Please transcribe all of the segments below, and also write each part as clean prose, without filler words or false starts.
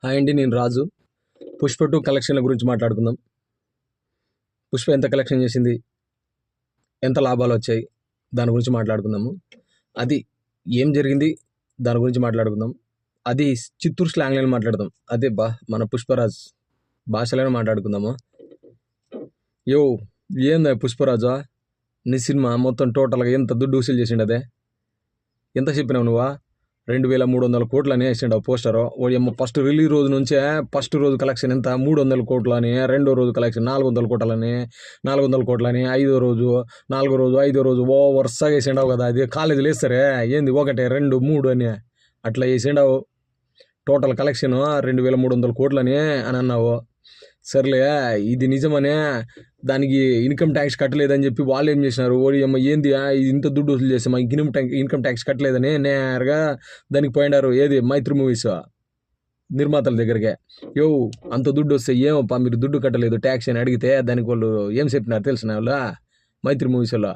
Hi అండి, నేను రాజు. పుష్ప 2 కలెక్షన్ల గురించి మాట్లాడుకుందాం. పుష్ప ఎంత కలెక్షన్ చేసింది, ఎంత లాభాలు వచ్చాయి, దాని గురించి మాట్లాడుకుందాము. అది ఏం జరిగింది, దాని గురించి మాట్లాడుకుందాం. అది చిత్తూరు స్లాంగ్లో మాట్లాడదాం. అదే మన పుష్పరాజ్ భాషలోనే మాట్లాడుకుందాము. యో, ఏందా పుష్పరాజా, నీ సినిమా మొత్తం టోటల్గా ఎంత దుడ్డు వసూలు చేసిండు? అదే ఎంత చెప్పినావు నువ్వా? 2300 కోట్లని వేసిండావు పోస్టరు. ఓయమ్మ, ఫస్ట్ రిలీజ్ రోజు నుంచే ఫస్ట్ రోజు కలెక్షన్ ఎంత 300 కోట్లని, రెండో రోజు కలెక్షన్ 400 కోట్లని, 400 కోట్లని, నాలుగో రోజు 5వ రోజు వరుసగా వేసిండావు కదా. అది కాలేజీలు వేస్తారే ఏంది, 1 2 3 అని అట్లా వేసిండావు. టోటల్ కలెక్షన్ 2300 కోట్లని అని అన్నావు. సర్లే, ఇది నిజమనే, దానికి ఇన్కమ్ ట్యాక్స్ కట్టలేదని చెప్పి వాళ్ళు ఏం చేసినారు, ఓడి అమ్మ ఏంది ఇంత దుడ్డు వసూలు చేస్తే మా ఇన్కమ్ ట్యాక్స్ కట్టలేదని నేరుగా దానికి పోయినారు. ఏది మైత్రి మూవీస్ నిర్మాతల దగ్గరికి. యో, అంత దుడ్డు వస్తే ఏమప్పా మీరు దుడ్డు కట్టలేదు ట్యాక్స్ అని అడిగితే దానికి వాళ్ళు ఏం చెప్పినారు తెలిసిన వాళ్ళ మైత్రి మూవీస్ వాళ్ళు,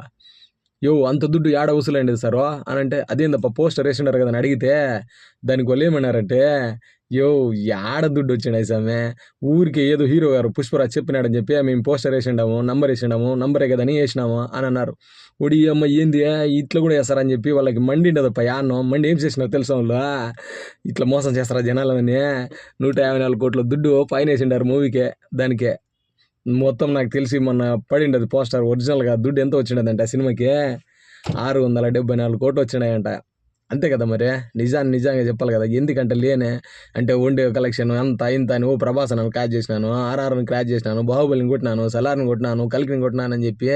యో అంత దుడ్డు ఏడ వసూలండి సార్ అని అంటే, అదేందప్ప పోస్టర్ వేసినారు కదా అని అడిగితే దానికి వాళ్ళు ఏమన్నారంటే, యో ఏడ దుడ్డు వచ్చినాయి సామె, ఊరికి ఏదో హీరో గారు పుష్పరాజ్ చెప్పినాడని చెప్పి మేము పోస్టర్ వేసిండాము, నంబర్ వేసిండాము, నంబరే కదా అని వేసినాము అని అన్నారు. ఒడి అమ్మ ఏంది ఇట్లా కూడా వేస్తారని చెప్పి వాళ్ళకి మండిండదప్ప. యాన్నో మండి ఏం చేసినారు తెలుసా వాళ్ళు, ఇట్లా మోసం చేస్తారా జనాలని. 154 కోట్ల దుడ్డు పైన వేసిండారు మూవీకే. దానికే మొత్తం నాకు తెలిసి మొన్న పడిండదు పోస్టర్. ఒరిజినల్గా దుడ్డు ఎంత వచ్చిండదంటే ఆ సినిమాకి 674 కోట్లు వచ్చినాయంట. అంతే కదా మరి, నిజంగా చెప్పాలి కదా. ఎందుకంటే లేనే అంటే ఉండే కలెక్షన్ అంత ఇంత అని, ప్రభాస్ అని క్రాచ్ చేసినాను, ఆర్ఆర్ని క్రాచ్ చేసినాను, బాహుబలిని కొట్టినాను, సలార్ని కొట్టినాను, కల్కిని కొట్టినాను అని చెప్పి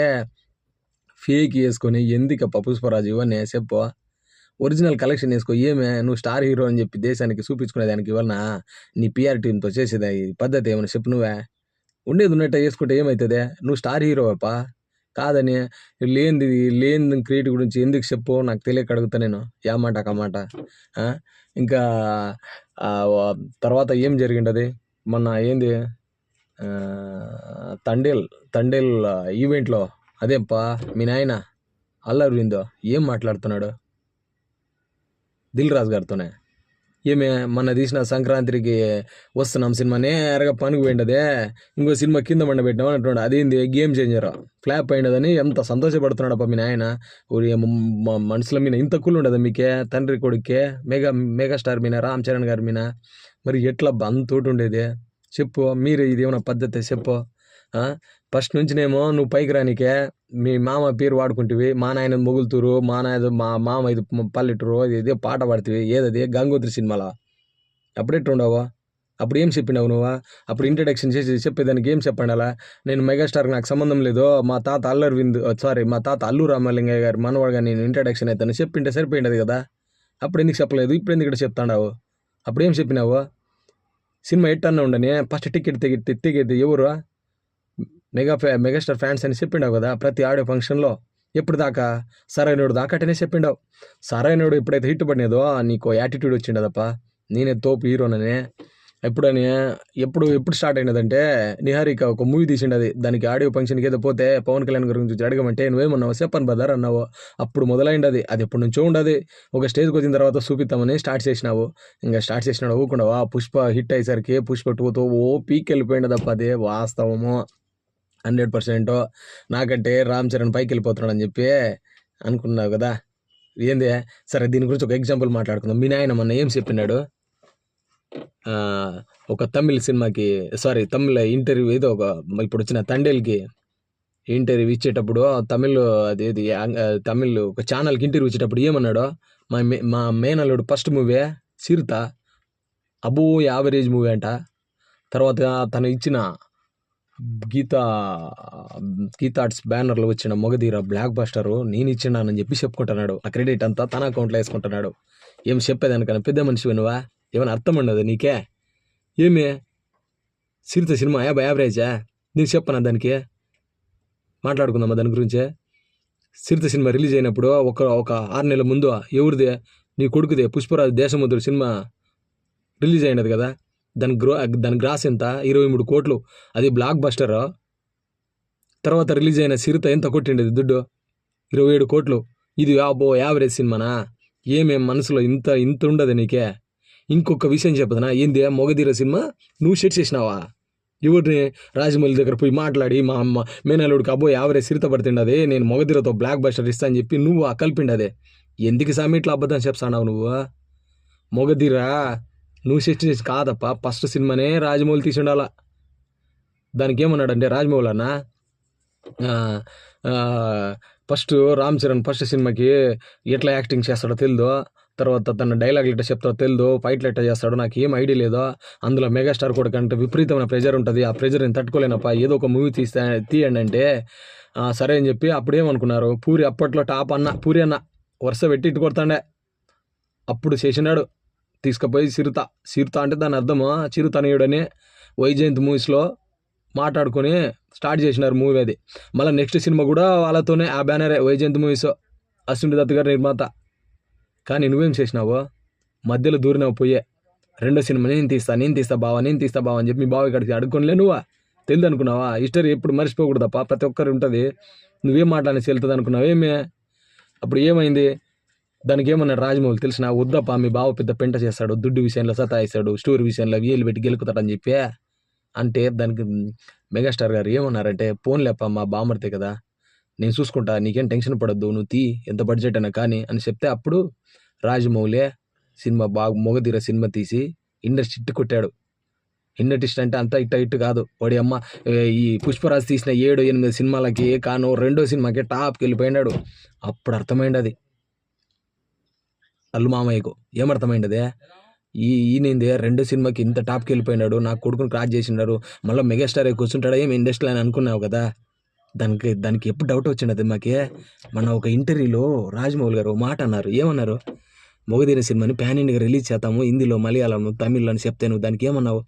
ఫేక్ వేసుకొని ఎందుకప్ప పుష్పరాజు ఇవన్నీ చెప్పు. ఒరిజినల్ కలెక్షన్ వేసుకో. ఏమే నువ్వు స్టార్ హీరో అని చెప్పి దేశానికి చూపించుకునేదానికి ఇవన్న నీ పిఆర్ టీంతో చేసేది పద్ధతి ఏమన్నా చెప్పు. నువ్వే ఉండేది ఉన్నట్టే వేసుకుంటే ఏమవుతుంది? నువ్వు స్టార్ హీరో అప్ప కాదని లేని క్రియేటివ్ గురించి ఎందుకు చెప్పు, నాకు తెలియక అడుగుతా నేను. యా మాట కమాట. ఇంకా తర్వాత ఏం జరిగిండది మొన్న ఏంది, తండేల్ ఈవెంట్లో అదేంపా మీ నాయన అల్లు అరవింద్ ఏం మాట్లాడుతున్నాడు దిల్ రాజు గారితోనే. ఏమే మొన్న తీసిన సంక్రాంతికి వస్తున్నాం సినిమా నేరగా పనికి పోయిండదే, ఇంకో సినిమా కింద మండ పెట్టినాం అంటున్నాడు. అదేంది గేమ్ చేంజర్ ఫ్లాప్ అయినదని ఎంత సంతోషపడుతున్నాడు అప్ప మీ నాయన. మనుషుల మీద ఇంత కూల్ ఉండదు మీకే, తండ్రి కొడుకే, మెగాస్టార్ మీద రామ్ చరణ్ గారి మీద. మరి ఎట్లా అంతోటి ఉండేది చెప్పు. మీరు ఇది ఏమైనా పద్ధతి చెప్పు. ఫస్ట్ నుంచినేమో నువ్వు పైకి రానికే మీ మామ పేరు వాడుకుంటేవి, మా నాయన మొగులుతూరు, మా మామ ఇది పల్లెటూరు, ఇదే పాట పాడుతీవి. ఏదది గంగోత్రి సినిమాలో అప్పుడెట్టు ఉండవు? అప్పుడు ఏం చెప్పినావు నువ్వు? అప్పుడు ఇంట్రడక్షన్ చేసి చెప్పేదానికి ఏం చెప్పండి అలా, నేను మెగాస్టార్కి నాకు సంబంధం లేదు, మా తాత మా తాత అల్లు రామలింగయ్య గారు మనవాడుగా నేను ఇంట్రడక్షన్ అవుతాను చెప్పింటే సరిపోయింది కదా. అప్పుడు ఎందుకు చెప్పలేదు, ఇప్పుడు ఎందుకు ఇక్కడ చెప్తాడావు? అప్పుడు ఏం చెప్పినావు? సినిమా ఎట్టన్నా ఉండని ఫస్ట్ టికెట్ తెగేది ఎవరు? మెగాస్టార్ ఫ్యాన్స్ అని చెప్పిండావు కదా ప్రతి ఆడియో ఫంక్షన్లో. ఎప్పుడు దాకా సరైనోడు దాకా అటనే చెప్పిండావు. సరైనోడు ఎప్పుడైతే హిట్ పడినదో నీకు యాటిట్యూడ్ వచ్చిండదప్ప, నేనే తోపు హీరోనని. ఎప్పుడు స్టార్ట్ అయినదంటే, నిహారిక ఒక మూవీ తీసిండది, దానికి ఆడియో ఫంక్షన్కి ఏదో పోతే పవన్ కళ్యాణ్ గురించి అడగమంటే నువ్వేమన్నావు చెప్పను బదర్ అన్నావు. అప్పుడు మొదలైండది. అది ఎప్పటి నుంచో ఉండదు. ఒక స్టేజ్కి వచ్చిన తర్వాత చూపిస్తామని స్టార్ట్ చేసినావు. ఇంకా స్టార్ట్ చేసినాడు ఊకుండావా. పుష్ప హిట్ అయ్యేసరికి పుష్ప 2తో పీక్ వెళ్ళిపోయిండదప్ప. అదే వాస్తవము 100%. నాకంటే రామ్ చరణ్ పైకి వెళ్ళిపోతున్నాడు అని చెప్పి అనుకున్నావు కదా. ఏంది సరే, దీని గురించి ఒక ఎగ్జాంపుల్ మాట్లాడుకుందాం. మీ నాయన మొన్న ఏం చెప్పినాడు, ఒక తమిళ ఇంటర్వ్యూ ఏదో ఒక ఇప్పుడు వచ్చిన తండేల్కి ఇంటర్వ్యూ ఇచ్చేటప్పుడు తమిళ్ ఒక ఛానల్కి ఇంటర్వ్యూ ఇచ్చేటప్పుడు ఏమన్నాడు, మా మేనల్లుడు ఫస్ట్ మూవీ చిరుత అబ్బో యావరేజ్ మూవీ అంట. తర్వాత తను ఇచ్చిన గీతా ఆర్ట్స్ బ్యానర్లో వచ్చిన మొగధీర బ్లాక్ బస్టరు నేను ఇచ్చినానని చెప్పి చెప్పుకుంటున్నాడు. ఆ క్రెడిట్ అంతా తన అకౌంట్లో వేసుకుంటున్నాడు. ఏం చెప్పేదానికన్నా పెద్ద మనిషి నువ్వా? ఏమైనా అర్థం ఉండదు నీకే? ఏమి సిరిత సినిమా యావరేజా? నీకు చెప్పనా దానికి మాట్లాడుకుందామా దాని గురించే. సిరిత సినిమా రిలీజ్ అయినప్పుడు ఒక 6 నెలల ముందు ఎవరిదే, నీ కొడుకుదే పుష్పరాజు దేశముద్రు సినిమా రిలీజ్ అయినది కదా. దాని గ్రాస్ ఎంత? 23 కోట్లు. అది బ్లాక్ బస్టర్. తర్వాత రిలీజ్ అయిన సిరిత ఎంత కొట్టిండేది దుడ్డు? 27 కోట్లు. ఇది యావరేజ్ సినిమానా? ఏమేం మనసులో ఇంత ఉండదు నీకే? ఇంకొక విషయం చెప్పదనా, ఏంది మొగధీర సినిమా నువ్వు సెట్ చేసినావా? ఎవరిని? రాజమౌళి దగ్గర పోయి మాట్లాడి మా అమ్మ మేనల్లుడికి అబ్బో యావరే సిరిత పడుతుండదే, నేను మొగధీరతో బ్లాక్ బస్టర్ ఇస్తా అని చెప్పి నువ్వు కలిపిండదే. ఎందుకు సామి ఇట్లా అబద్ధం చెప్తావు నువ్వు? మొగధీర నువ్వు సెట్ చేసి కాదప్ప, ఫస్ట్ సినిమానే రాజమౌళి తీసిండాల. దానికి ఏమన్నాడంటే రాజమౌళి అన్న, ఫస్ట్ రామ్ చరణ్ ఫస్ట్ సినిమాకి ఎట్లా యాక్టింగ్ చేస్తాడో తెలియదు, తర్వాత తన డైలాగులు ఎట్లా చెప్తాడో తెలియదు, ఫైట్లు ఎట్లా చేస్తాడో నాకు ఏం ఐడియా లేదు. అందులో మెగాస్టార్ కూడా కంటే విపరీతమైన ప్రెజర్ ఉంటుంది, ఆ ప్రెజర్ నేను తట్టుకోలేనప్ప, ఏదో ఒక మూవీ తీయండి అంటే సరే అని చెప్పి అప్పుడేమనుకున్నారు, పూరి అప్పట్లో టాప్ అన్న, పూరి అన్న వరుస పెట్టి ఇటు కొడతాండే. అప్పుడు చేసినాడు తీసుకుపోయి సిరుత అంటే దాని అర్థము చిరుతనయుడని వైజయంత్ మూవీస్లో మాట్లాడుకొని స్టార్ట్ చేసినారు మూవీ. అది మళ్ళీ నెక్స్ట్ సినిమా కూడా వాళ్ళతోనే, ఆ బ్యానరే వైజయంత్ మూవీస్, అశ్విని దత్ గారు నిర్మాత. కానీ నువ్వేం చేసినావు? మధ్యలో దూరినావు పోయే. రెండో సినిమా నేను తీస్తా బావా అని చెప్పి మీ బావ ఇక్కడికి అడుక్కొనిలే నువ్వా? తెలియదు అనుకున్నావా? హిస్టరీ ఎప్పుడు మర్చిపోకూడదప్ప, ప్రతి ఒక్కరు ఉంటుంది. నువ్వేం మాట్లాడి వెళ్తుంది అనుకున్నావు ఏమే? అప్పుడు ఏమైంది? దానికి ఏమన్నాడు రాజమౌళి తెలిసిన, వద్దప్ప మీ బావ పెద్ద పెంట చేస్తాడు, దుడ్డు విషయంలో సతాయిస్తాడు, స్టోరీ విషయంలో వేలు పెట్టి గెలుకుతాడని చెప్పి అంటే, దానికి మెగాస్టార్ గారు ఏమన్నారంటే, పోన్లేప్ప మా బామర్తే కదా, నేను చూసుకుంటా, నీకేం టెన్షన్ పడద్దు, నువ్వు తీ, ఎంత బడ్జెట్ అయినా కానీ అని చెప్తే అప్పుడు రాజమౌళి సినిమా మొగధీర సినిమా తీసి ఇండస్ట్రీ ఇట్టు కొట్టాడు. ఇండస్ట్రీ అంటే అంతా ఇట్టు కాదు, వాడి అమ్మ ఈ పుష్పరాజ్ తీసిన 7-8 సినిమాలకి కాను రెండో సినిమాకి టాప్కి వెళ్ళిపోయినాడు. అప్పుడు అర్థమైంది అది అల్లు మామయ్యకు. ఏమర్థమైందదే, ఈయనేందే రెండో సినిమాకి ఇంత టాప్కి వెళ్ళిపోయినాడు, నా కొడుకుని క్రాస్ చేసినారు, మళ్ళీ మెగాస్టార్ కూర్చుంటాడా ఏమి ఇండస్ట్రీలో అని అనుకున్నావు కదా. దానికి ఎప్పుడు డౌట్ వచ్చింది అది మాకే. మన ఒక ఇంటర్వ్యూలో రాజమౌళి గారు మాట అన్నారు, ఏమన్నారు, మొగధీర సినిమాని ప్యాన్ ఇండియాగా రిలీజ్ చేస్తాము, హిందీలో మలయాళం తమిళ్లో అని చెప్తే నువ్వు దానికి ఏమన్నావు?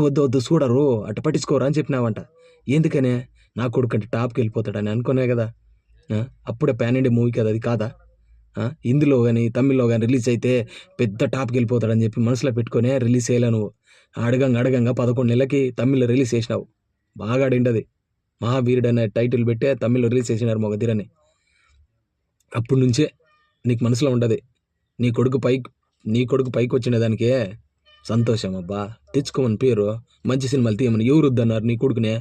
వద్దు చూడరు అట్ట పట్టించుకోరు అని చెప్పినావంట. ఎందుకనే? నా కొడుకు అంటే టాప్కి వెళ్ళిపోతాడని అనుకునే కదా. అప్పుడే ప్యాన్ ఇండియా మూవీ కదా అది, కాదా? హిందీలో కానీ తమిళ్లో కానీ రిలీజ్ అయితే పెద్ద టాప్కి వెళ్ళిపోతాడని చెప్పి మనసులో పెట్టుకునే రిలీజ్ చేయలే నువ్వు. అడగంగా 11 నెలలకి తమిళ్లో రిలీజ్ చేసినావు. బాగా ఆడిండది. మహావీరుడు అనే టైటిల్ పెట్టే తమిళ్లో రిలీజ్ చేసినారు మొగధీరని. అప్పటి నుంచే నీకు మనసులో ఉండదు, నీ కొడుకు పైకి వచ్చిన దానికే సంతోషం. అబ్బా తెచ్చుకోమని పేరు, మంచి సినిమాలు తీయమని ఎవరు వద్దన్నారు నీ కొడుకునే?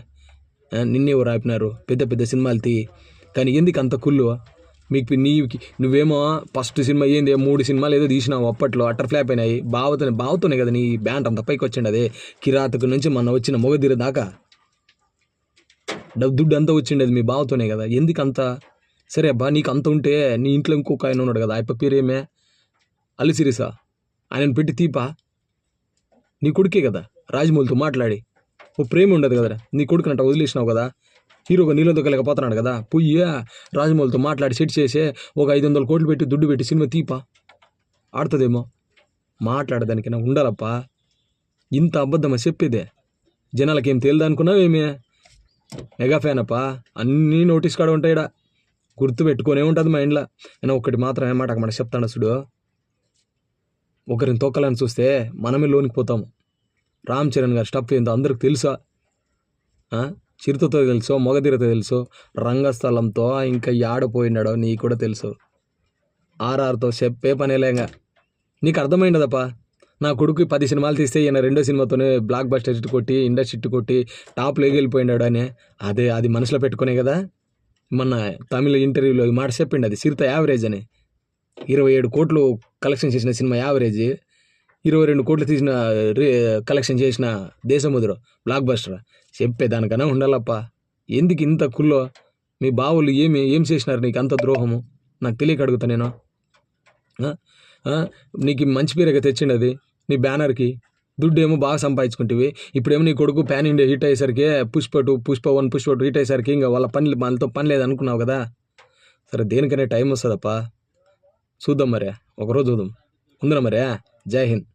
నిన్నెవరు ఆపినారు? పెద్ద సినిమాలు తీ. కానీ ఎందుకు అంత కుళ్ళు నువ్వేమో ఫస్ట్ సినిమా ఏంది 3 సినిమాలు ఏదో తీసినావు, అప్పట్లో అట్టర్ ఫ్లాప్ అయినాయి. బావతోనే కదా నీ బ్యాండ్ అంత పైకి వచ్చింది. అదే కిరాతకు నుంచి మొన్న వచ్చిన మొగధీర దాకా దుడ్డు అంతా వచ్చిండేది మీ బావతోనే కదా. ఎందుకు అంత? సరే అబ్బా, నీకు అంత ఉంటే నీ ఇంట్లో ఇంకొక ఆయన ఉన్నాడు కదా, ఆయప్ప పేరేమే, అల్లిసిరిసా, ఆయనను పెట్టి తీపా. నీ కొడుకే కదా రాజమౌళితో మాట్లాడి, ఓ ప్రేమ ఉండదు కదరా, నీ కొడుకునంట వదిలేసినావు కదా, హీరోగా నీలో దొక్కలేకపోతున్నాడు కదా, పొయ్యి రాజమౌళితో మాట్లాడి సెట్ చేసే ఒక 500 కోట్లు పెట్టి దుడ్డు పెట్టి సినిమా తీపా, ఆడుతుందేమో. మాట్లాడదానికైనా ఉండాలప్పా. ఇంత అబద్ధమా చెప్పేదే? జనాలకి ఏం తేలిదా అనుకున్నావు ఏమే? మెగా ఫ్యాన్ అప్ప, అన్నీ నోటీస్ కాడ ఉంటాయిడా, గుర్తు పెట్టుకునే ఉంటుంది మా ఇంట్లో. నేను ఒకటి మాత్రం ఏమాట మన చెప్తాను చూడు, ఒకరిని తొక్కాలని చూస్తే మనమే లోనికి పోతాము. రామ్ చరణ్ గారి స్టఫ్ ఏందో అందరికి తెలుసా? చిరుతతో తెలుసు, మొగధీరతో తెలుసు, రంగస్థలంతో ఇంకా ఆడపోయినాడో నీకు కూడా తెలుసు. ఆర్ఆర్తో చెప్పే పనేలేగా. నీకు అర్థమైందప్పా, నా కొడుకు 10 సినిమాలు తీస్తే ఈయన రెండో సినిమాతోనే బ్లాక్ బస్టర్ హిట్ కొట్టి ఇండస్ట్రీ హిట్ కొట్టి టాప్లోకి వెళ్ళిపోయినాడు అని. అది మనసులో పెట్టుకునే కదా మొన్న తమిళ ఇంటర్వ్యూలో ఈ మాట చెప్పిండు. అది సిరిత యావరేజ్ అని. 27 కోట్లు కలెక్షన్ చేసిన సినిమా యావరేజ్, 22 కోట్లు తీసిన కలెక్షన్ చేసిన దేశముద్ర బ్లాక్ బస్టర్. చెప్పేదానికన్నా ఉండాలప్ప. ఎందుకు ఇంత కుల్లో? మీ బావులు ఏం చేసినారు నీకు అంత ద్రోహము? నాకు తెలియక అడుగుతా నేను. నీకు మంచి పేరుగా తెచ్చిండి అది నీ బ్యానర్కి, దుడ్డు ఏమో బాగా సంపాదించుకుంటేవి. ఇప్పుడేమో నీ కొడుకు ప్యాన్ ఇండియా హిట్ అయ్యేసరికి పుష్ప 1 పుష్ప 2 హిట్ అయ్యేసరికి ఇంకా వాళ్ళతో పని లేదు అనుకున్నావు కదా. సరే దేనికనే టైం వస్తుందప్ప, చూద్దాం మరే, ఒకరోజు చూద్దాం. ఉందిరా మరే. జై హింద్.